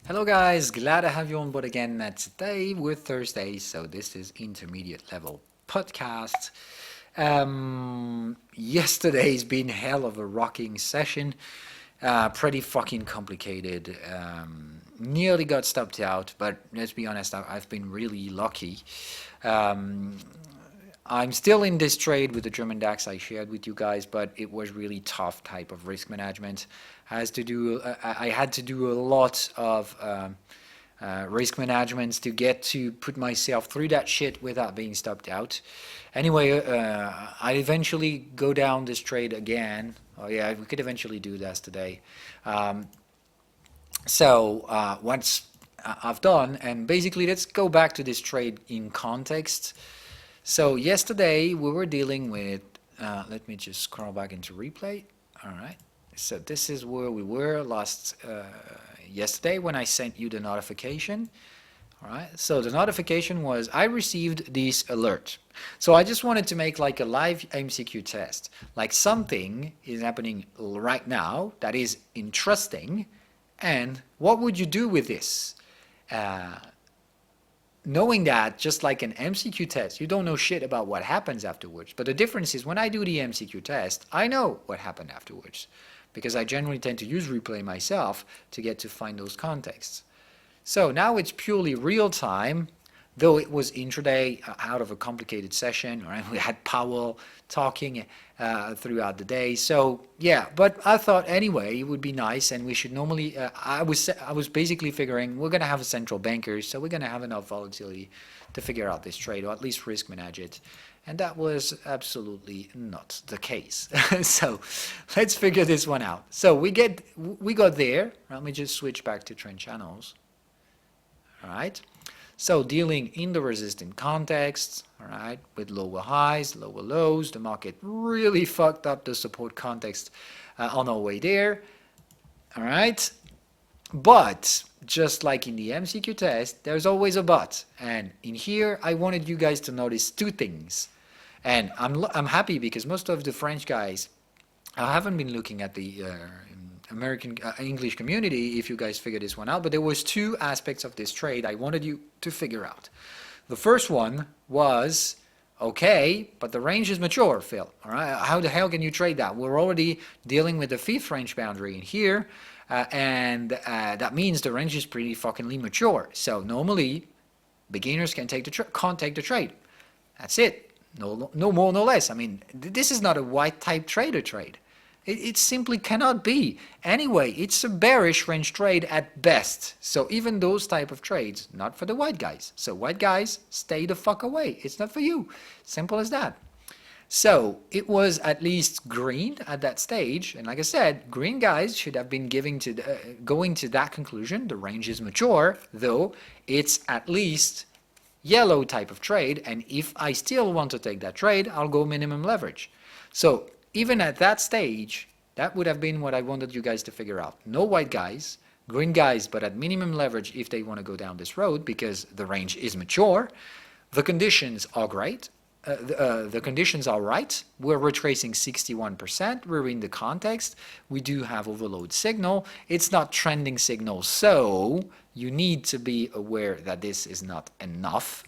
Hello guys, glad to have you on board again. Today we're Thursday, so this is intermediate level podcast. Yesterday's been hell of a rocking session, pretty fucking complicated. Nearly got stopped out, but let's be honest, I've been really lucky. Um, I'm still in this trade with the German DAX I shared with you guys, but it was really tough type of risk management. I had to do a lot of risk management to get to put myself through that shit without being stopped out. Anyway, I eventually go down this trade again. Oh yeah, we could eventually do this today. Once I've done, and basically let's go back to this trade in context. So yesterday we were dealing with, let me just scroll back into replay. All right. So this is where we were yesterday when I sent you the notification. All right. So the notification was I received this alert. So I just wanted to make like a live MCQ test. Like something is happening right now that is interesting. And what would you do with this? Knowing that, just like an MCQ test, you don't know shit about what happens afterwards. But the difference is when I do the MCQ test, I know what happened afterwards. Because I generally tend to use replay myself to get to find those contexts. So now it's purely real time, though it was intraday out of a complicated session. Right? We had Powell talking throughout the day. So yeah, but I thought anyway it would be nice, and we should normally. I was basically figuring we're going to have a central banker, so we're going to have enough volatility to figure out this trade, or at least risk manage it. And that was absolutely not the case. So let's figure this one out. So we got there. Let me just switch back to trend channels. All right. So dealing in the resistant context, all right, with lower highs, lower lows, the market really fucked up the support context on our way there, all right. But just like in the MCQ test, there's always a but. And in here, I wanted you guys to notice two things. And I'm happy because most of the French guys, I haven't been looking at the American English community, if you guys figure this one out, but there was two aspects of this trade I wanted you to figure out. The first one was, okay, but the range is mature, Phil. All right, how the hell can you trade that? We're already dealing with the fifth range boundary in here, and that means the range is pretty fuckingly mature. So normally, beginners can't take the trade. That's it. No more, no less. I mean, this is not a white type trader trade. It simply cannot be. Anyway, it's a bearish range trade at best. So even those type of trades, not for the white guys. So white guys, stay the fuck away. It's not for you. Simple as that. So it was at least green at that stage. And like I said, green guys should have been going to that conclusion. The range is mature, though it's at least yellow type of trade. And if I still want to take that trade, I'll go minimum leverage. So even at that stage, that would have been what I wanted you guys to figure out. No white guys, green guys, but at minimum leverage if they want to go down this road because the range is mature. The conditions are great. The conditions are right. We're retracing 61%. We're in the context. We do have overload signal. It's not trending signal, so you need to be aware that this is not enough.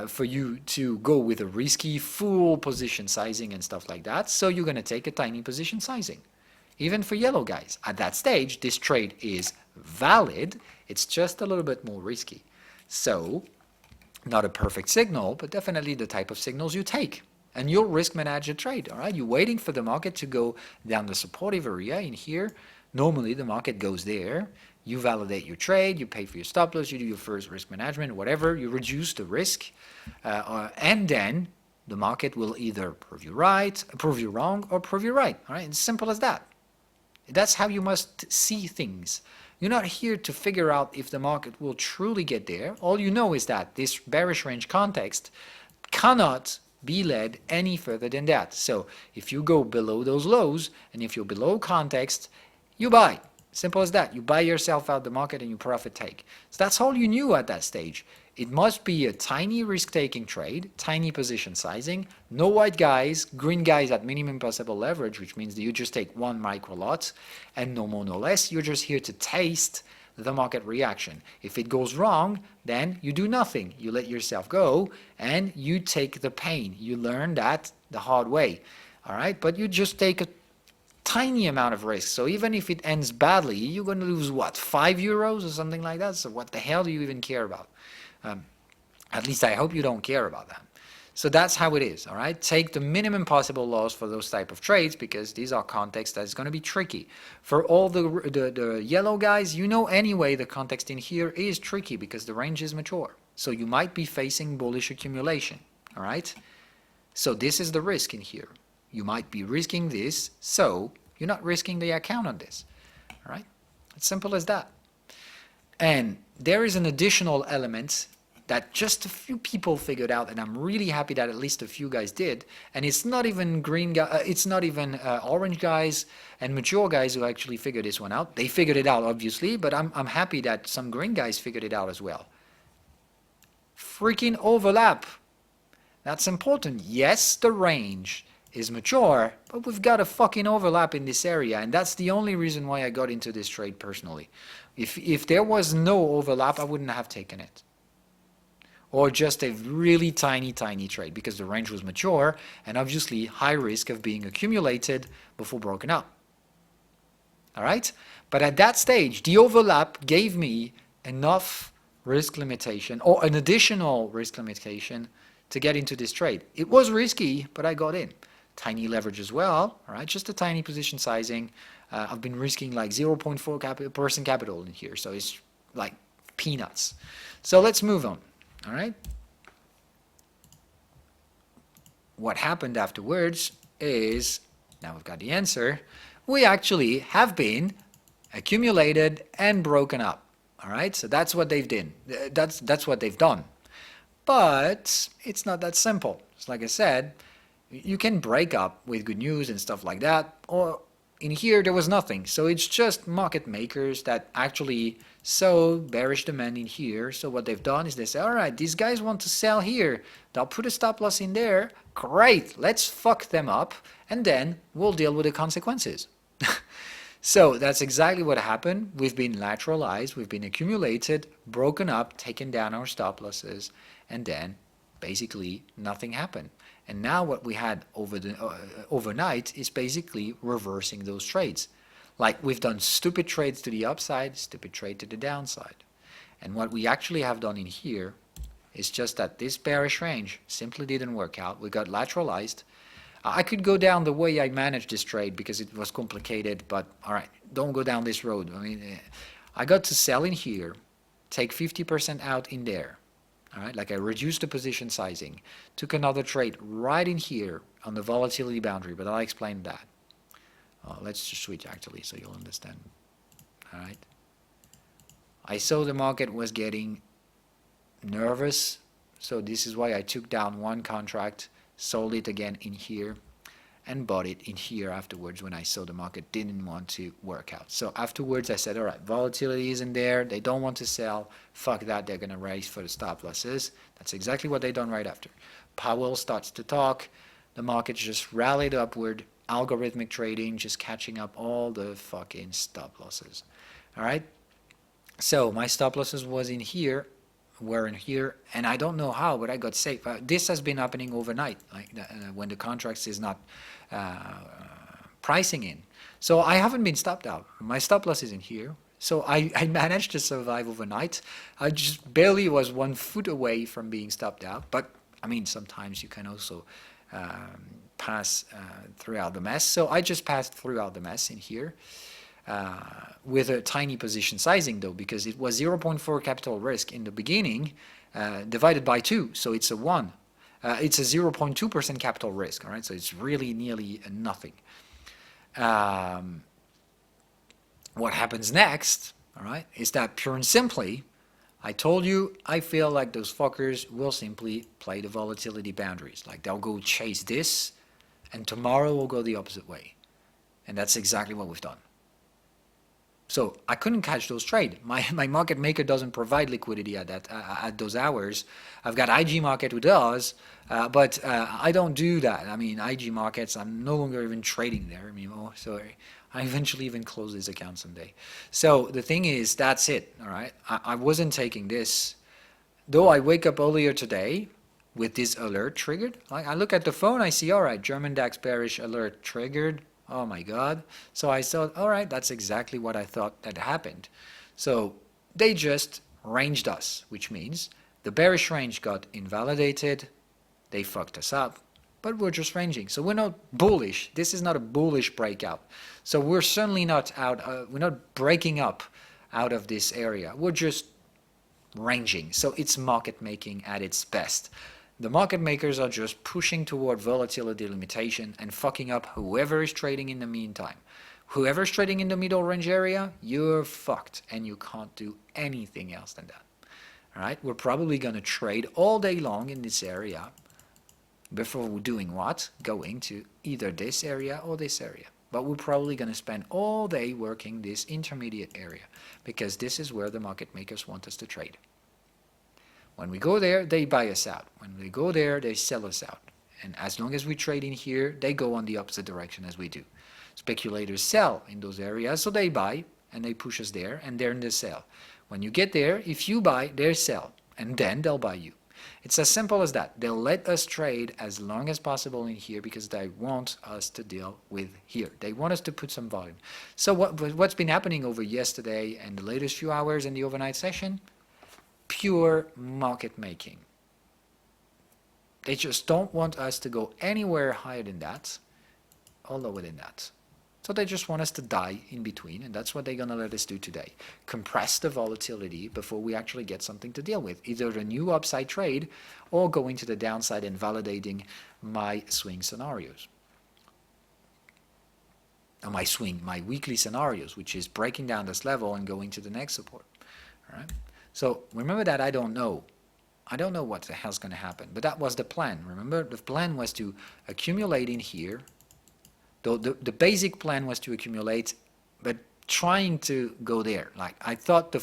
For you to go with a risky full position sizing and stuff like that. So you're going to take a tiny position sizing. Even for yellow guys. At that stage, this trade is valid. It's just a little bit more risky. So not a perfect signal, but definitely the type of signals you take. And you'll risk manage a trade. All right, you're waiting for the market to go down the supportive area in here. Normally, the market goes there. You validate your trade, you pay for your stop loss, you do your first risk management, whatever, you reduce the risk, and then the market will either prove you right, prove you wrong, or prove you right. All right, it's simple as that. That's how you must see things. You're not here to figure out if the market will truly get there. All you know is that this bearish range context cannot be led any further than that. So if you go below those lows, and if you're below context, you buy. Simple as that. You buy yourself out the market and you profit take. So that's all you knew at that stage. It must be a tiny risk-taking trade, tiny position sizing, no white guys, green guys at minimum possible leverage, which means that you just take one micro lot, and no more, no less. You're just here to taste the market reaction. If it goes wrong, then you do nothing. You let yourself go and you take the pain. You learn that the hard way. All right, but you just take a tiny amount of risk. So even if it ends badly, you're going to lose what, €5 or something like that? So what the hell do you even care about? At least I hope you don't care about that. So that's how it is, all right? Take the minimum possible loss for those type of trades because these are contexts that's going to be tricky. For all the yellow guys, you know anyway the context in here is tricky because the range is mature. So you might be facing bullish accumulation, all right? So this is the risk in here. You might be risking this, so you're not risking the account on this, all right? It's simple as that. And there is an additional element that just a few people figured out, and I'm really happy that at least a few guys did. And it's not even it's not even orange guys and mature guys who actually figured this one out. They figured it out, obviously, but I'm happy that some green guys figured it out as well. Freaking overlap. That's important. Yes, the range is mature, but we've got a fucking overlap in this area, and that's the only reason why I got into this trade personally. If there was no overlap, I wouldn't have taken it. Or just a really tiny trade because the range was mature and obviously high risk of being accumulated before broken up. All right? But at that stage, the overlap gave me enough risk limitation or an additional risk limitation to get into this trade. It was risky, but I got in. Tiny leverage as well, all right? Just a tiny position sizing. I've been risking like 0.4% capital in here, so it's like peanuts. So let's move on. All right. What happened afterwards is, now we've got the answer, we actually have been accumulated and broken up. All right. So that's what they've done. That's what they've done. But it's not that simple. It's like I said, you can break up with good news and stuff like that, or in here there was nothing. So it's just market makers that actually saw bearish demand in here. So what they've done is they say, all right, these guys want to sell here. They'll put a stop loss in there. Great, let's fuck them up and then we'll deal with the consequences. So that's exactly what happened. We've been lateralized, we've been accumulated, broken up, taken down our stop losses, and then basically nothing happened. And now what we had overnight is basically reversing those trades. Like we've done stupid trades to the upside, stupid trade to the downside. And what we actually have done in here is just that this bearish range simply didn't work out. We got lateralized. I could go down the way I managed this trade because it was complicated, but all right, don't go down this road. I mean, I got to sell in here, take 50% out in there. All right, like I reduced the position sizing, took another trade right in here on the volatility boundary, but I'll explain that. Let's just switch actually so you'll understand. All right. I saw the market was getting nervous, so this is why I took down one contract, sold it again in here, and bought it in here afterwards when I saw the market didn't want to work out. So afterwards I said, all right, volatility isn't there, they don't want to sell, fuck that, they're going to raise for the stop losses. That's exactly what they done right after. Powell starts to talk, the market just rallied upward, algorithmic trading, just catching up all the fucking stop losses. All right, so my stop losses were in here, and I don't know how, but I got safe. This has been happening overnight, like when the contracts is not pricing in. So I haven't been stopped out. My stop loss is in here. So I managed to survive overnight. I just barely was 1 foot away from being stopped out. But I mean, sometimes you can also pass throughout the mess. So I just passed throughout the mess in here. With a tiny position sizing though, because it was 0.4 capital risk in the beginning, divided by 2, so it's a 1. It's a 0.2% capital risk, all right? So it's really nearly nothing. What happens next, all right, is that pure and simply, I told you, I feel like those fuckers will simply play the volatility boundaries. Like they'll go chase this, and tomorrow will go the opposite way. And that's exactly what we've done. So I couldn't catch those trades. My market maker doesn't provide liquidity at those hours. I've got IG market who does, but I don't do that. I mean, IG markets, I'm no longer even trading there anymore. So I eventually even close this account someday. So the thing is, that's it. All right. I wasn't taking this. Though I wake up earlier today with this alert triggered. Like I look at the phone, I see, all right, German DAX bearish alert triggered. Oh my God. So I thought, all right, that's exactly what I thought had happened. So they just ranged us, which means the bearish range got invalidated. They fucked us up, but we're just ranging. So we're not bullish. This is not a bullish breakout. So we're certainly not we're not breaking up out of this area. We're just ranging. So it's market making at its best. The market makers are just pushing toward volatility limitation and fucking up whoever is trading in the meantime. Whoever's trading in the middle range area, you're fucked and you can't do anything else than that. All right, we're probably going to trade all day long in this area before doing what? Going to either this area or this area. But we're probably going to spend all day working this intermediate area because this is where the market makers want us to trade. When we go there, they buy us out. When we go there, they sell us out. And as long as we trade in here, they go on the opposite direction as we do. Speculators sell in those areas, so they buy and they push us there, and they're in the sell. When you get there, if you buy, they sell, and then they'll buy you. It's as simple as that. They'll let us trade as long as possible in here because they want us to deal with here. They want us to put some volume. So what's been happening over yesterday and the latest few hours in the overnight session? Pure market making. They just don't want us to go anywhere higher than that or lower than that. So they just want us to die in between, and that's what they're going to let us do today. Compress the volatility before we actually get something to deal with, either a new upside trade or going to the downside and validating my swing scenarios. Or my weekly scenarios, which is breaking down this level and going to the next support. All right? So remember that I don't know. I don't know what the hell's going to happen, but that was the plan. Remember, the plan was to accumulate in here. The basic plan was to accumulate, but trying to go there. Like I thought at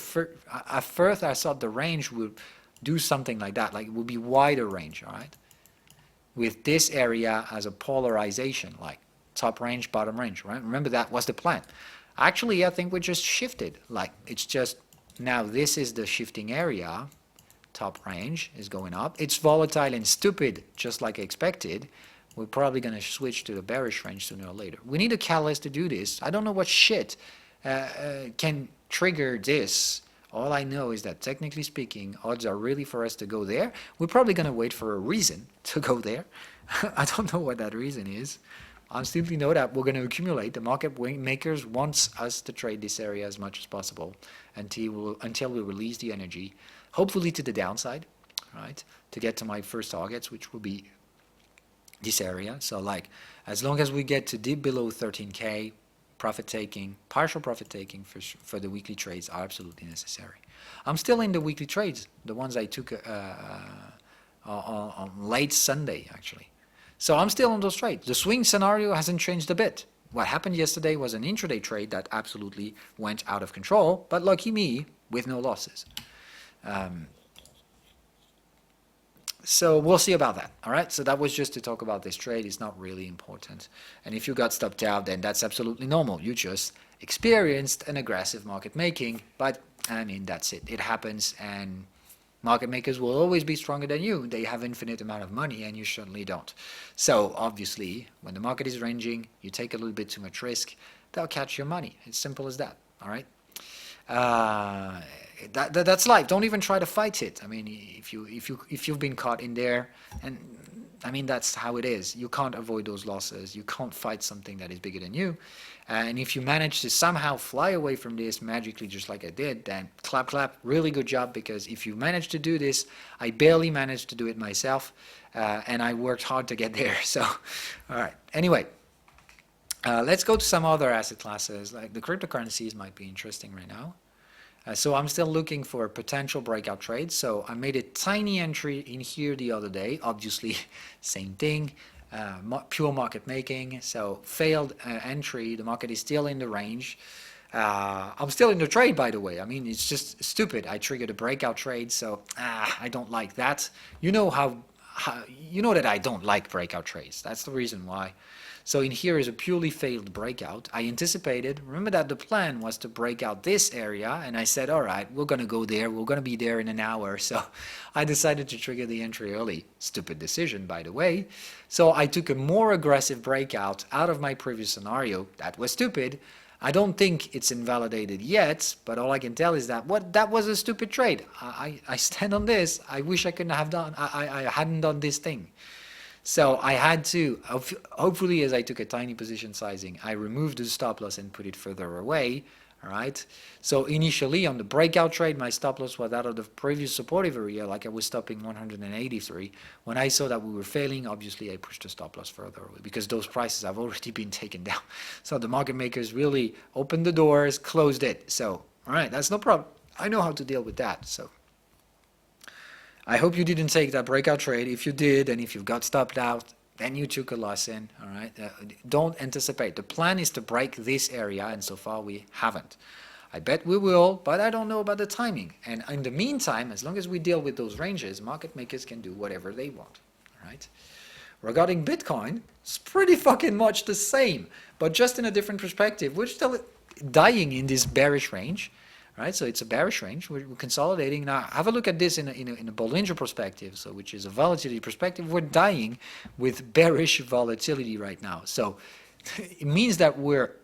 first I thought the range would do something like that, like it would be wider range, all right? With this area as a polarization, like top range, bottom range, right? Remember that was the plan. Actually, I think we just shifted. Like it's just now this is the shifting area. Top range is going up. It's volatile and stupid, just like expected. We're probably going to switch to the bearish range sooner or later. We need a catalyst to do this. I don't know what shit can trigger this. All I know is that technically speaking, odds are really for us to go there. We're probably going to wait for a reason to go there. I don't know what that reason is. I simply know that we're going to accumulate. The market makers wants us to trade this area as much as possible until we release the energy, hopefully to the downside, right? To get to my first targets, which will be this area. So like as long as we get to deep below 13K, profit taking, partial profit taking for the weekly trades are absolutely necessary. I'm still in the weekly trades, the ones I took on late Sunday actually. So I'm still on those trades. The swing scenario hasn't changed a bit. What happened yesterday was an intraday trade that absolutely went out of control, but lucky me, with no losses. So we'll see about that, all right? So that was just to talk about this trade. It's not really important. And if you got stopped out, then that's absolutely normal. You just experienced an aggressive market making, but I mean, that's it. It happens, and market makers will always be stronger than you. They have infinite amount of money, and you certainly don't. So obviously, when the market is ranging, you take a little bit too much risk, they'll catch your money. It's simple as that, all right? That's life. Don't even try to fight it. I mean, if you've been caught in there, and I mean that's how it is. You can't avoid those losses. You can't fight something that is bigger than you. And if you manage to somehow fly away from this magically, just like I did, then clap, clap. Really good job, because if you manage to do this, I barely managed to do it myself, and I worked hard to get there. So, all right. Anyway. Let's go to some other asset classes, like the cryptocurrencies might be interesting right now. So I'm still looking for potential breakout trades. So I made a tiny entry in here the other day. Obviously, same thing, pure market making. So failed entry. The market is still in the range. I'm still in the trade, by the way. I mean, it's just stupid. I triggered a breakout trade, so I don't like that. You know you know that I don't like breakout trades. That's the reason why. So in here is a purely failed breakout. I anticipated, remember that the plan was to break out this area, and I said, all right, we're going to go there. We're going to be there in an hour. So I decided to trigger the entry early. Stupid decision, by the way. So I took a more aggressive breakout out of my previous scenario. That was stupid. I don't think it's invalidated yet, but all I can tell is that that was a stupid trade. I stand on this. I wish I couldn't have done, I hadn't done this thing. So I had to, hopefully as I took a tiny position sizing, I removed the stop loss and put it further away. All right. So initially on the breakout trade, my stop loss was out of the previous supportive area, like I was stopping 183. When I saw that we were failing, obviously I pushed the stop loss further away because those prices have already been taken down. So the market makers really opened the doors, closed it. So, all right, that's no problem. I know how to deal with that. So I hope you didn't take that breakout trade. If you did, and if you got stopped out, then you took a loss in, all right? Don't anticipate. The plan is to break this area, and so far we haven't. I bet we will, but I don't know about the timing. And in the meantime, as long as we deal with those ranges, market makers can do whatever they want, all right? Regarding Bitcoin, it's pretty fucking much the same, but just in a different perspective. We're still dying in this bearish range. Right, so it's a bearish range. We're consolidating. Now, have a look at this in a Bollinger perspective, so which is a volatility perspective. We're dying with bearish volatility right now. So it means that we're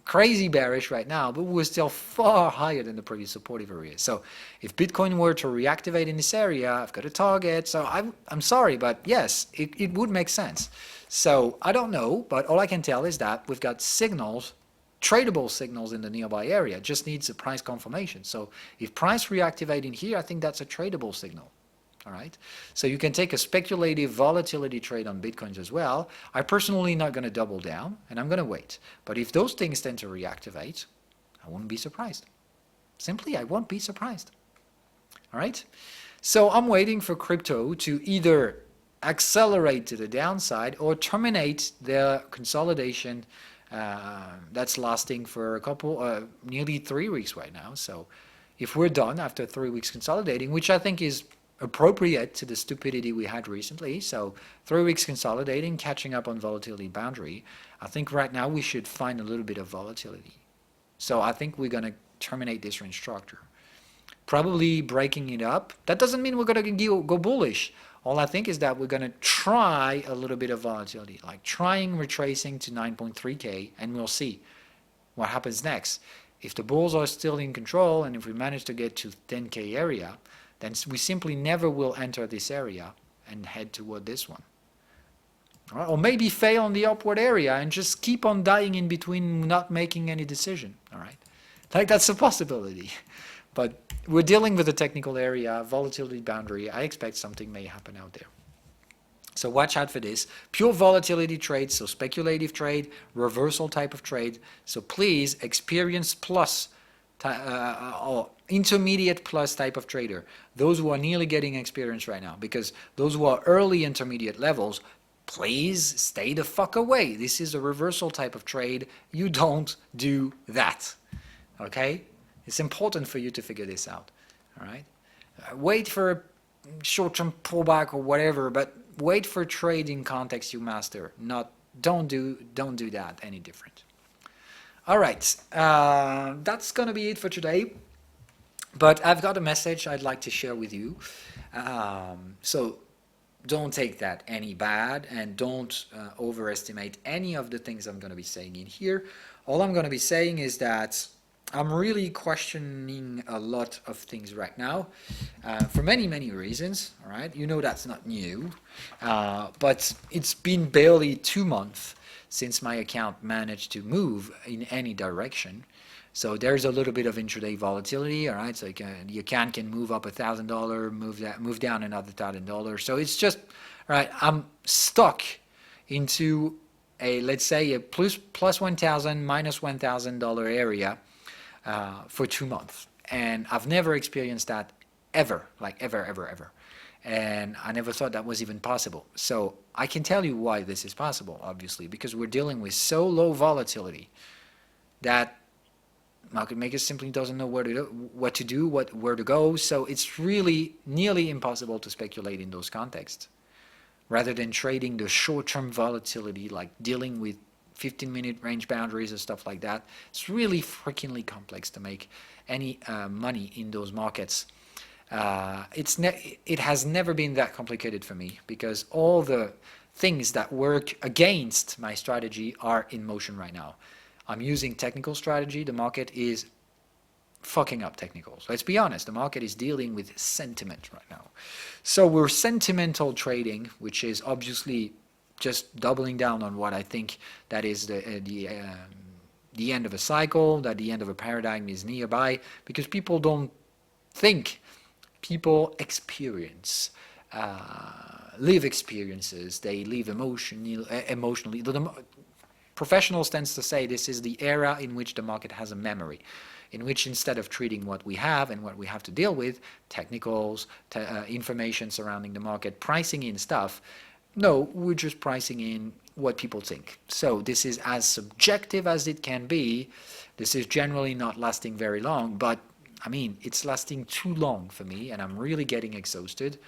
crazy bearish right now, but we're still far higher than the previous supportive area. So if Bitcoin were to reactivate in this area, I've got a target. So I'm sorry, but yes, it would make sense. So I don't know, but all I can tell is that we've got signals, tradable signals in the nearby area. It just needs a price confirmation. So if price reactivate in here, I think that's a tradable signal. All right. So you can take a speculative volatility trade on Bitcoins as well. I personally not going to double down, and I'm going to wait. But if those things tend to reactivate, I won't be surprised. Simply, I won't be surprised. All right. So I'm waiting for crypto to either accelerate to the downside or terminate their consolidation that's lasting for a couple, nearly 3 weeks right now. So if we're done after 3 weeks consolidating, which I think is appropriate to the stupidity we had recently, so 3 weeks consolidating, catching up on volatility boundary, I think right now we should find a little bit of volatility. So I think we're going to terminate this range structure. Probably breaking it up. That doesn't mean we're going to go bullish. All I think is that we're going to try a little bit of volatility, like trying retracing to 9.3K, and we'll see what happens next. If the bulls are still in control, and if we manage to get to 10K area, then we simply never will enter this area and head toward this one. Or maybe fail in the upward area and just keep on dying in between, not making any decision. All right, like that's a possibility. But we're dealing with a technical area, volatility boundary. I expect something may happen out there. So watch out for this. Pure volatility trade, so speculative trade, reversal type of trade. So please, experienced plus or intermediate plus type of trader. Those who are nearly getting experience right now, because those who are early intermediate levels, please stay the fuck away. This is a reversal type of trade. You don't do that. Okay? It's important for you to figure this out, all right? Wait for a short-term pullback or whatever, but wait for trade in context you master. Don't do that any different. All right, that's gonna be it for today. But I've got a message I'd like to share with you. So don't take that any bad, and don't overestimate any of the things I'm gonna be saying in here. All I'm gonna be saying is that I'm really questioning a lot of things right now for many, many reasons, all right? You know that's not new, but it's been barely 2 months since my account managed to move in any direction. So there's a little bit of intraday volatility, all right? So the account can move up $1,000, move down another $1,000. So it's just, all right, I'm stuck into a, let's say, a plus $1,000, minus $1,000 area for 2 months. And I've never experienced that ever, like ever. And I never thought that was even possible. So I can tell you why this is possible, obviously, because we're dealing with so low volatility that market maker simply doesn't know where to do, what to do, where to go. So it's really nearly impossible to speculate in those contexts. Rather than trading the short-term volatility, like dealing with 15-minute range boundaries and stuff like that, it's really freakingly complex to make any money in those markets. It has never been that complicated for me because all the things that work against my strategy are in motion right now. I'm using technical strategy. The market is fucking up technicals. Let's be honest, the market is dealing with sentiment right now. So we're sentimental trading, which is obviously just doubling down on what I think that is the end of a cycle, that the end of a paradigm is nearby, because people don't think, people experience, live experiences, they live emotionally. Professionals tends to say this is the era in which the market has a memory, in which instead of treating what we have and what we have to deal with, technicals, information surrounding the market, pricing in stuff, no, we're just pricing in what people think. So this is as subjective as it can be. This is generally not lasting very long, but I mean, it's lasting too long for me, and I'm really getting exhausted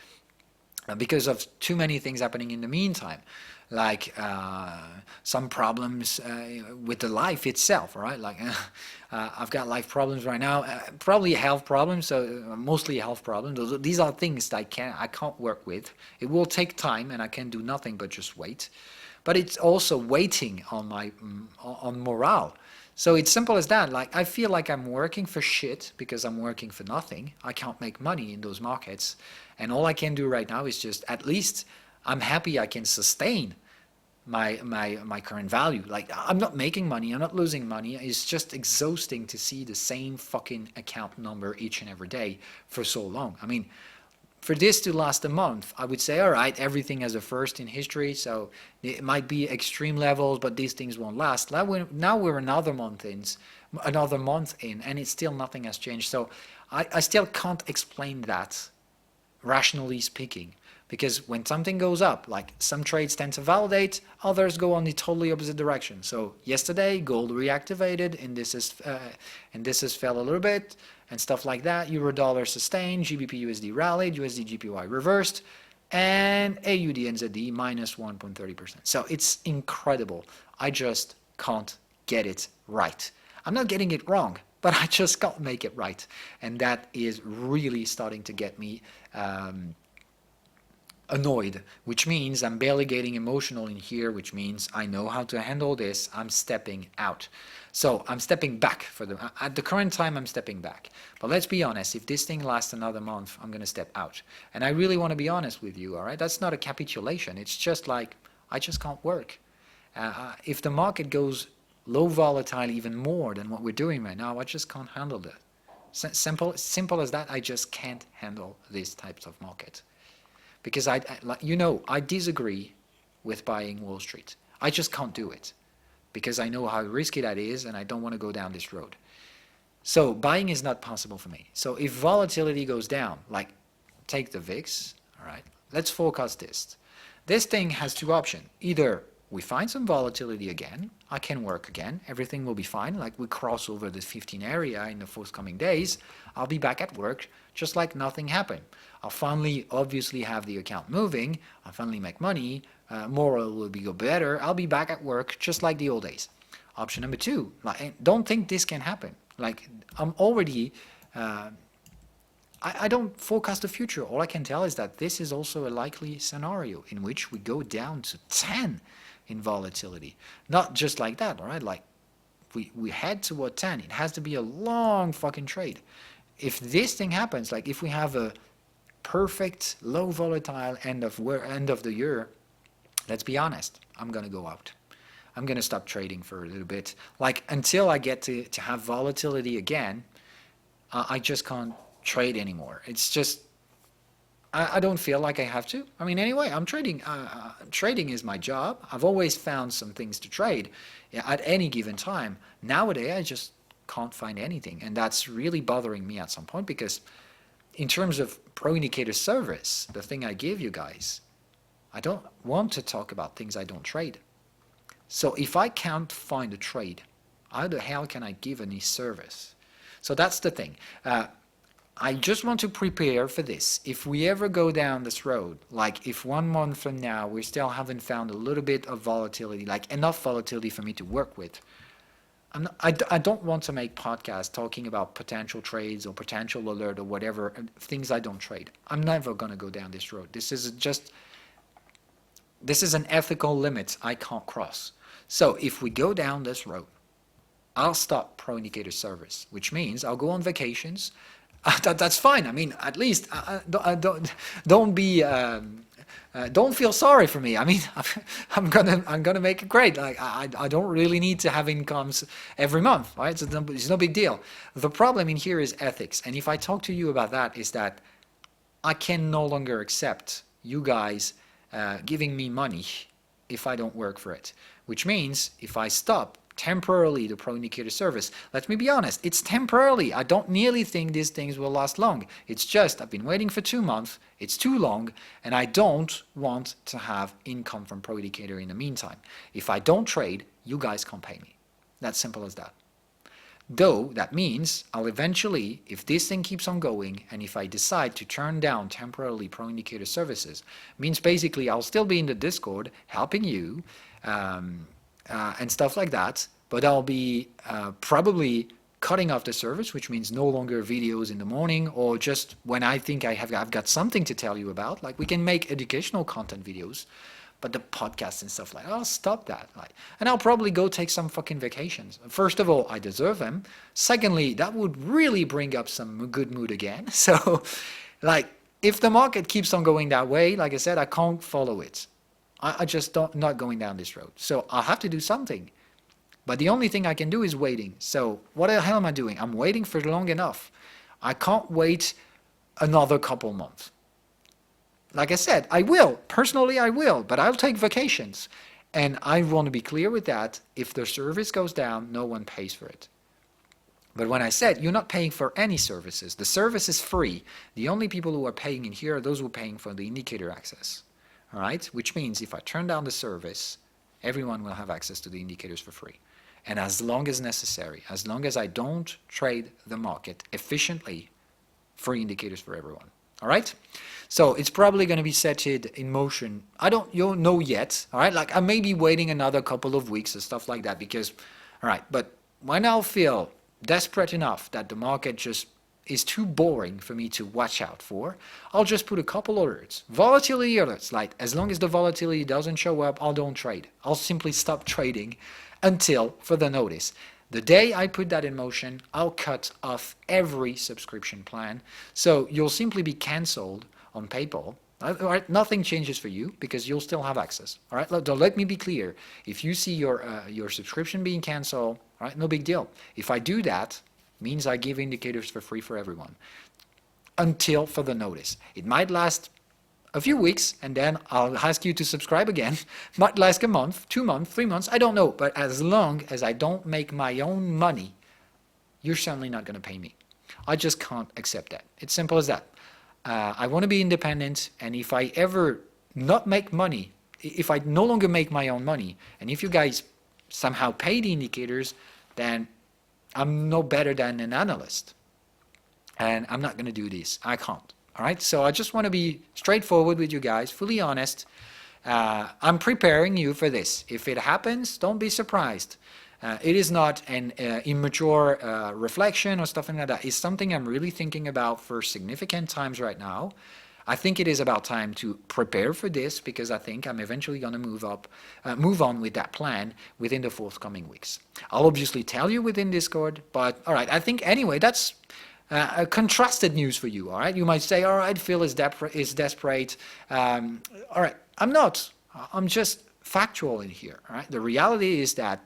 because of too many things happening in the meantime, like some problems with the life itself, right? Like I've got life problems right now, probably health problems, so mostly health problems. These are things that I can't work with. It will take time, and I can do nothing but just wait. But it's also waiting on my on morale. So it's simple as that. Like I feel like I'm working for shit because I'm working for nothing. I can't make money in those markets, and all I can do right now is just, at least I'm happy I can sustain my current value. Like I'm not making money, I'm not losing money. It's just exhausting to see the same fucking account number each and every day for so long. I mean, for this to last a month, I would say, all right, everything has a first in history, so it might be extreme levels, but these things won't last. Now we're another month in, and it's still nothing has changed. So I still can't explain that, rationally speaking, because when something goes up, like some trades tend to validate, others go on the totally opposite direction. So yesterday, gold reactivated, indices fell a little bit, and stuff like that. Euro dollar sustained, GBP USD rallied, USD GPY reversed, and AUDNZD minus 1.30%. So it's incredible. I just can't get it right. I'm not getting it wrong, but I just can't make it right. And that is really starting to get me annoyed, which means I'm barely getting emotional in here, which means I know how to handle this. I'm stepping out. So I'm stepping back at the current time. I'm stepping back. But let's be honest, if this thing lasts another month, I'm going to step out. And I really want to be honest with you, all right? That's not a capitulation. It's just like, I just can't work. If the market goes low volatile even more than what we're doing right now, I just can't handle that. Simple as that. I just can't handle these types of market. Because I disagree with buying Wall Street. I just can't do it because I know how risky that is, and I don't want to go down this road. So buying is not possible for me. So if volatility goes down, like take the VIX, all right, let's forecast this. This thing has two options. Either we find some volatility again, I can work again, everything will be fine, like we cross over the 15 area in the forthcoming days, I'll be back at work just like nothing happened. I'll finally obviously have the account moving, I'll finally make money, moral will go better, I'll be back at work just like the old days. Option number two, like, don't think this can happen. Like I'm already, I don't forecast the future. All I can tell is that this is also a likely scenario in which we go down to 10 in volatility. Not just like that, all right? Like we head toward 10. It has to be a long fucking trade. If this thing happens, like if we have a perfect low volatile end of the year, let's be honest, I'm gonna go out. I'm gonna stop trading for a little bit. Like until I get to have volatility again, I just can't trade anymore. It's just I don't feel like I have to. I mean, anyway, I'm trading. Trading is my job. I've always found some things to trade at any given time. Nowadays, I just can't find anything, and that's really bothering me at some point because in terms of pro indicator service, the thing I give you guys, I don't want to talk about things I don't trade. So if I can't find a trade, how the hell can I give any service? So that's the thing. I just want to prepare for this. If we ever go down this road, like if 1 month from now we still haven't found a little bit of volatility, like enough volatility for me to work with, I don't want to make podcasts talking about potential trades or potential alert or whatever, things I don't trade. I'm never going to go down this road. This is an ethical limit I can't cross. So if we go down this road, I'll stop pro indicator service, which means I'll go on vacations. That's fine. I mean, at least don't feel sorry for me. I mean, I'm gonna make it great. Like I don't really need to have incomes every month, right? So it's no big deal. The problem in here is ethics, and if I talk to you about that, is that I can no longer accept you guys giving me money if I don't work for it. Which means if I stop temporarily the pro indicator service, let me be honest, it's temporarily. I don't nearly think these things will last long. It's just I've been waiting for 2 months, it's too long, and I don't want to have income from pro indicator in the meantime. If I don't trade, you guys can't pay me. That's simple as that. Though that means I'll eventually, if this thing keeps on going, and if I decide to turn down temporarily pro indicator services, means basically I'll still be in the Discord helping you, and stuff like that, but I'll be probably cutting off the service, which means no longer videos in the morning, or just when I think I've got something to tell you about. Like we can make educational content videos, but the podcasts and stuff like that, I'll stop that. And I'll probably go take some fucking vacations. First of all, I deserve them. Secondly, that would really bring up some good mood again. So, like, if the market keeps on going that way, like I said, I can't follow it. I just not going down this road. So I'll have to do something. But the only thing I can do is waiting. So what the hell am I doing? I'm waiting for long enough. I can't wait another couple months. Like I said, I will. Personally, I will. But I'll take vacations. And I want to be clear with that. If the service goes down, no one pays for it. But when I said you're not paying for any services, the service is free. The only people who are paying in here are those who are paying for the indicator access. All right? Which means if I turn down the service, everyone will have access to the indicators for free. And as long as necessary, as long as I don't trade the market efficiently, free indicators for everyone. All right? So it's probably going to be set in motion. I don't know yet. All right? Like I may be waiting another couple of weeks and stuff like that because, all right, but when I'll feel desperate enough that the market just is too boring for me to watch out for, I'll just put a couple alerts. Volatility alerts, like as long as the volatility doesn't show up, I don't trade. I'll simply stop trading until further notice. The day I put that in motion, I'll cut off every subscription plan. So you'll simply be canceled on PayPal. All right, nothing changes for you because you'll still have access. All right, let me be clear. If you see your subscription being canceled, all right, no big deal. If I do that, means I give indicators for free for everyone until further notice. It might last a few weeks and then I'll ask you to subscribe again. Might last a month, 2 months, 3 months, I don't know. But as long as I don't make my own money, you're certainly not going to pay me. I just can't accept that. It's simple as that. I want to be independent, and if I ever not make money, if I no longer make my own money, and if you guys somehow pay the indicators, then I'm no better than an analyst. And I'm not going to do this. I can't. All right? So I just want to be straightforward with you guys, fully honest. I'm preparing you for this. If it happens, don't be surprised. It is not an immature reflection or stuff like that. It's something I'm really thinking about for significant times right now. I think it is about time to prepare for this because I think I'm eventually going to move on with that plan within the forthcoming weeks. I'll obviously tell you within Discord, but all right, I think anyway, that's contrasted news for you, all right? You might say, all right, Phil is desperate. All right, I'm not. I'm just factual in here, all right? The reality is that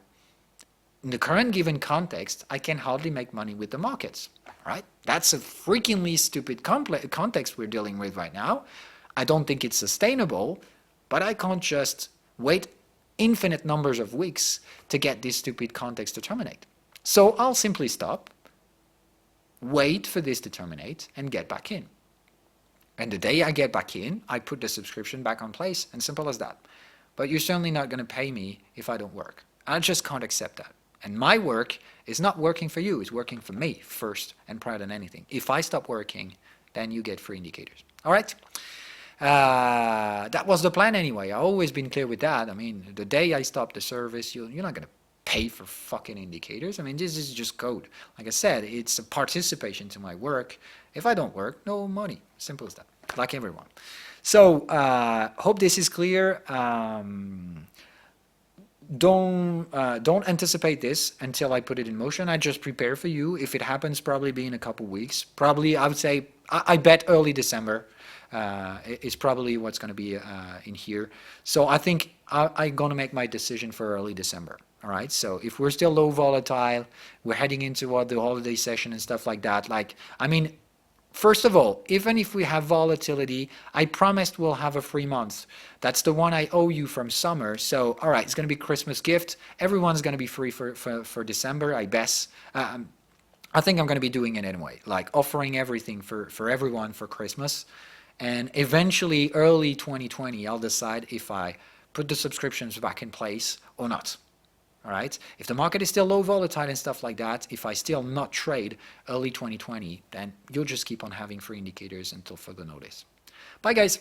in the current given context, I can hardly make money with the markets, right? That's a freakingly stupid context we're dealing with right now. I don't think it's sustainable, but I can't just wait infinite numbers of weeks to get this stupid context to terminate. So I'll simply stop, wait for this to terminate, and get back in. And the day I get back in, I put the subscription back on place, and simple as that. But you're certainly not going to pay me if I don't work. I just can't accept that. And my work is not working for you, it's working for me first and prior than anything. If I stop working, then you get free indicators. All right? That was the plan anyway. I've always been clear with that. I mean, the day I stop the service, you're not going to pay for fucking indicators. I mean, this is just code. Like I said, it's a participation to my work. If I don't work, no money. Simple as that. Like everyone. So, hope this is clear. Don't anticipate this until I put it in motion. I just prepare for you. If it happens, probably be in a couple weeks. Probably, I would say, I bet early December is probably what's going to be in here. So I think I'm going to make my decision for early December. All right. So if we're still low volatile, we're heading into the holiday session and stuff like that. Like, I mean, first of all, even if we have volatility, I promised we'll have a free month. That's the one I owe you from summer. So, all right, it's going to be Christmas gift. Everyone's going to be free for December, I guess. I think I'm going to be doing it anyway, like offering everything for everyone for Christmas. And eventually, early 2020, I'll decide if I put the subscriptions back in place or not. All right. If the market is still low volatile and stuff like that, if I still not trade early 2020, then you'll just keep on having free indicators until further notice. Bye, guys.